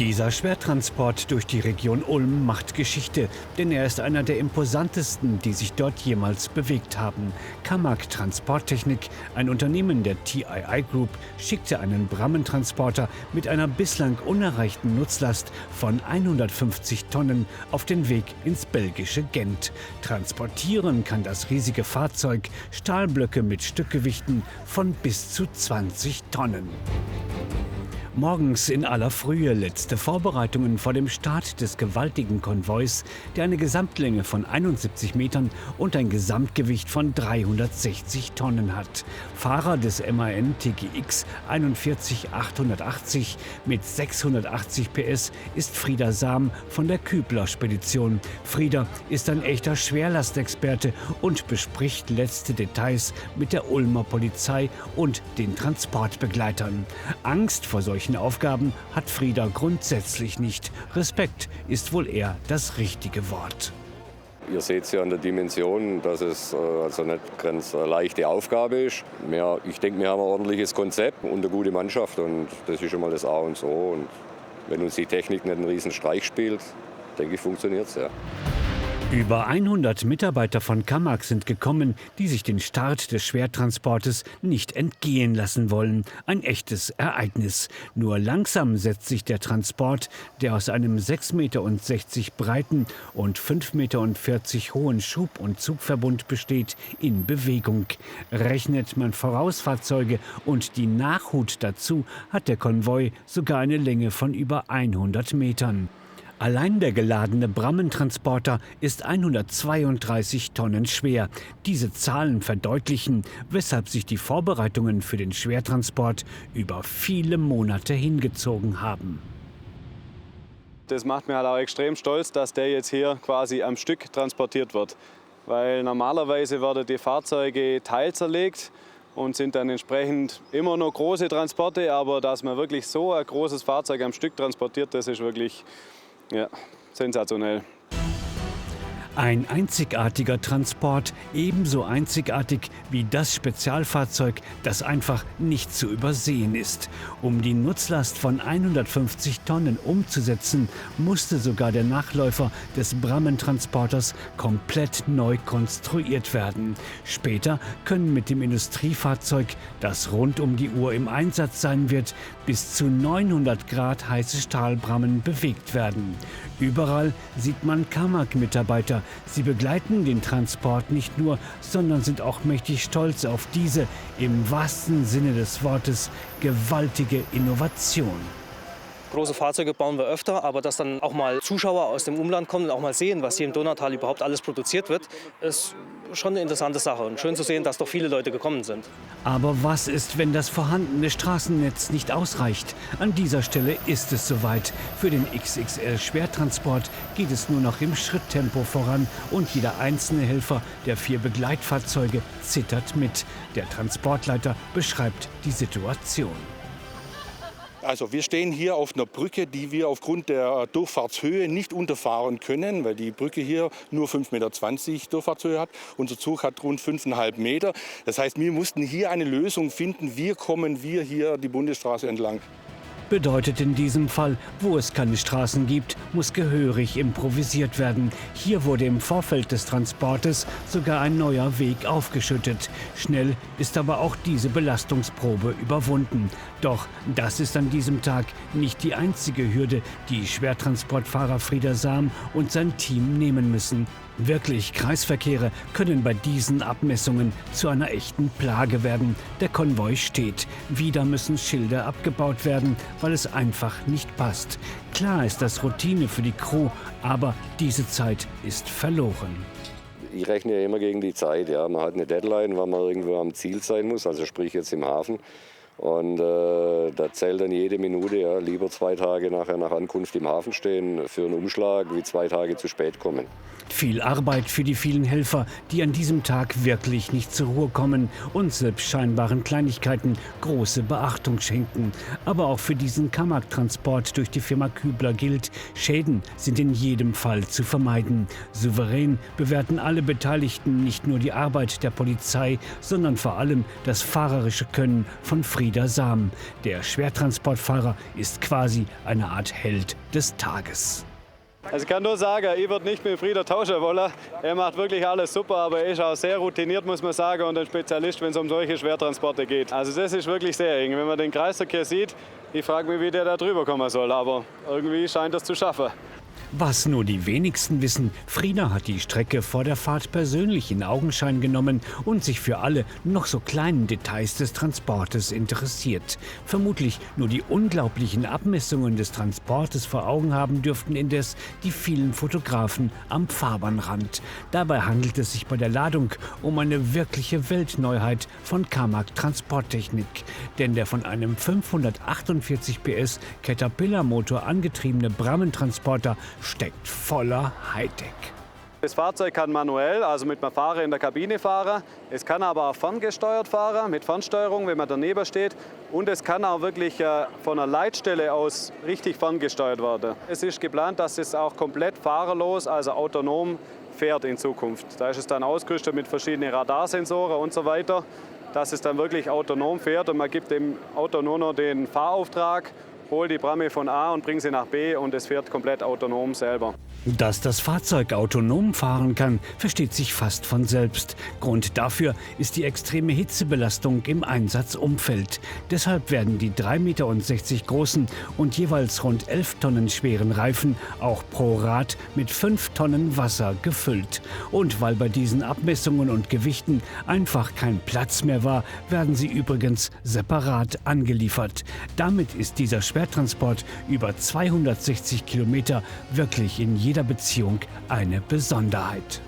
Dieser Schwertransport durch die Region Ulm macht Geschichte, denn er ist einer der imposantesten, die sich dort jemals bewegt haben. Kamag Transporttechnik, ein Unternehmen der TII Group, schickte einen Brammentransporter mit einer bislang unerreichten Nutzlast von 150 Tonnen auf den Weg ins belgische Gent. Transportieren kann das riesige Fahrzeug Stahlblöcke mit Stückgewichten von bis zu 20 Tonnen. Morgens in aller Frühe letzte Vorbereitungen vor dem Start des gewaltigen Konvois, der eine Gesamtlänge von 71 Metern und ein Gesamtgewicht von 360 Tonnen hat. Fahrer des MAN TGX 41880 mit 680 PS ist Frieder Sam von der Kübler Spedition. Frieder ist ein echter Schwerlastexperte und bespricht letzte Details mit der Ulmer Polizei und den Transportbegleitern. Angst vor solchen Aufgaben hat Frieder grundsätzlich nicht. Respekt ist wohl eher das richtige Wort. Ihr seht es ja an der Dimension, dass es also nicht ganz eine leichte Aufgabe ist. Ich denke, wir haben ein ordentliches Konzept und eine gute Mannschaft und das ist schon mal das A und O. Und wenn uns die Technik nicht einen riesen Streich spielt, denke ich, funktioniert es ja. Über 100 Mitarbeiter von Kamag sind gekommen, die sich den Start des Schwertransportes nicht entgehen lassen wollen. Ein echtes Ereignis. Nur langsam setzt sich der Transport, der aus einem 6,60 Meter breiten und 5,40 Meter hohen Schub- und Zugverbund besteht, in Bewegung. Rechnet man Vorausfahrzeuge und die Nachhut dazu, hat der Konvoi sogar eine Länge von über 100 Metern. Allein der geladene Brammentransporter ist 132 Tonnen schwer. Diese Zahlen verdeutlichen, weshalb sich die Vorbereitungen für den Schwertransport über viele Monate hingezogen haben. Das macht mir halt auch extrem stolz, dass der jetzt hier quasi am Stück transportiert wird. Weil normalerweise werden die Fahrzeuge teilzerlegt und sind dann entsprechend immer noch große Transporte. Aber dass man wirklich so ein großes Fahrzeug am Stück transportiert, das ist wirklich sensationell. Ein einzigartiger Transport, ebenso einzigartig wie das Spezialfahrzeug, das einfach nicht zu übersehen ist. Um die Nutzlast von 150 Tonnen umzusetzen, musste sogar der Nachläufer des Brammentransporters komplett neu konstruiert werden. Später können mit dem Industriefahrzeug, das rund um die Uhr im Einsatz sein wird, bis zu 900 Grad heiße Stahlbrammen bewegt werden. Überall sieht man Kamag-Mitarbeiter. Sie begleiten den Transport nicht nur, sondern sind auch mächtig stolz auf diese, im wahrsten Sinne des Wortes, gewaltige Innovation. Große Fahrzeuge bauen wir öfter, aber dass dann auch mal Zuschauer aus dem Umland kommen und auch mal sehen, was hier im Donautal überhaupt alles produziert wird, ist schon eine interessante Sache und schön zu sehen, dass doch viele Leute gekommen sind. Aber was ist, wenn das vorhandene Straßennetz nicht ausreicht? An dieser Stelle ist es soweit. Für den XXL-Schwertransport geht es nur noch im Schritttempo voran und jeder einzelne Helfer der 4 Begleitfahrzeuge zittert mit. Der Transportleiter beschreibt die Situation. Also wir stehen hier auf einer Brücke, die wir aufgrund der Durchfahrtshöhe nicht unterfahren können, weil die Brücke hier nur 5,20 Meter Durchfahrtshöhe hat. Unser Zug hat rund 5,5 Meter. Das heißt, wir mussten hier eine Lösung finden. Wie kommen wir hier die Bundesstraße entlang? Bedeutet in diesem Fall, wo es keine Straßen gibt, muss gehörig improvisiert werden. Hier wurde im Vorfeld des Transportes sogar ein neuer Weg aufgeschüttet. Schnell ist aber auch diese Belastungsprobe überwunden. Doch das ist an diesem Tag nicht die einzige Hürde, die Schwertransportfahrer Frieder Sam und sein Team nehmen müssen. Wirklich, Kreisverkehre können bei diesen Abmessungen zu einer echten Plage werden. Der Konvoi steht. Wieder müssen Schilder abgebaut werden, weil es einfach nicht passt. Klar ist das Routine für die Crew, aber diese Zeit ist verloren. Ich rechne ja immer gegen die Zeit. Ja. Man hat eine Deadline, wann man irgendwo am Ziel sein muss, also sprich jetzt im Hafen. Und da zählt dann jede Minute, ja, lieber 2 Tage nachher nach Ankunft im Hafen stehen für einen Umschlag, wie 2 Tage zu spät kommen. Viel Arbeit für die vielen Helfer, die an diesem Tag wirklich nicht zur Ruhe kommen und selbst scheinbaren Kleinigkeiten große Beachtung schenken. Aber auch für diesen Kamag-Transport durch die Firma Kübler gilt, Schäden sind in jedem Fall zu vermeiden. Souverän bewerten alle Beteiligten nicht nur die Arbeit der Polizei, sondern vor allem das fahrerische Können von Frieder Frieder Sam. Der Schwertransportfahrer ist quasi eine Art Held des Tages. Also ich kann nur sagen, ich würde nicht mit Frieder tauschen wollen. Er macht wirklich alles super, aber er ist auch sehr routiniert, muss man sagen, und ein Spezialist, wenn es um solche Schwertransporte geht. Also das ist wirklich sehr eng. Wenn man den Kreisverkehr sieht, ich frage mich, wie der da drüber kommen soll, aber irgendwie scheint es zu schaffen. Was nur die wenigsten wissen, Frieder hat die Strecke vor der Fahrt persönlich in Augenschein genommen und sich für alle noch so kleinen Details des Transportes interessiert. Vermutlich nur die unglaublichen Abmessungen des Transportes vor Augen haben dürften indes die vielen Fotografen am Fahrbahnrand. Dabei handelt es sich bei der Ladung um eine wirkliche Weltneuheit von Kamag Transporttechnik. Denn der von einem 548 PS Caterpillar-Motor angetriebene Brammentransporter steckt voller Hightech. Das Fahrzeug kann manuell, also mit einem Fahrer in der Kabine fahren. Es kann aber auch ferngesteuert fahren, mit Fernsteuerung, wenn man daneben steht. Und es kann auch wirklich von einer Leitstelle aus richtig ferngesteuert werden. Es ist geplant, dass es auch komplett fahrerlos, also autonom fährt in Zukunft. Da ist es dann ausgerüstet mit verschiedenen Radarsensoren und so weiter, dass es dann wirklich autonom fährt. Und man gibt dem Auto nur noch den Fahrauftrag, hol die Bramme von A und bring sie nach B und es fährt komplett autonom selber. Dass das Fahrzeug autonom fahren kann, versteht sich fast von selbst. Grund dafür ist die extreme Hitzebelastung im Einsatzumfeld. Deshalb werden die 3,60 Meter großen und jeweils rund 11 Tonnen schweren Reifen auch pro Rad mit 5 Tonnen Wasser gefüllt. Und weil bei diesen Abmessungen und Gewichten einfach kein Platz mehr war, werden sie übrigens separat angeliefert. Damit ist dieser Schwertransport über 260 Kilometer wirklich in jeder Beziehung eine Besonderheit.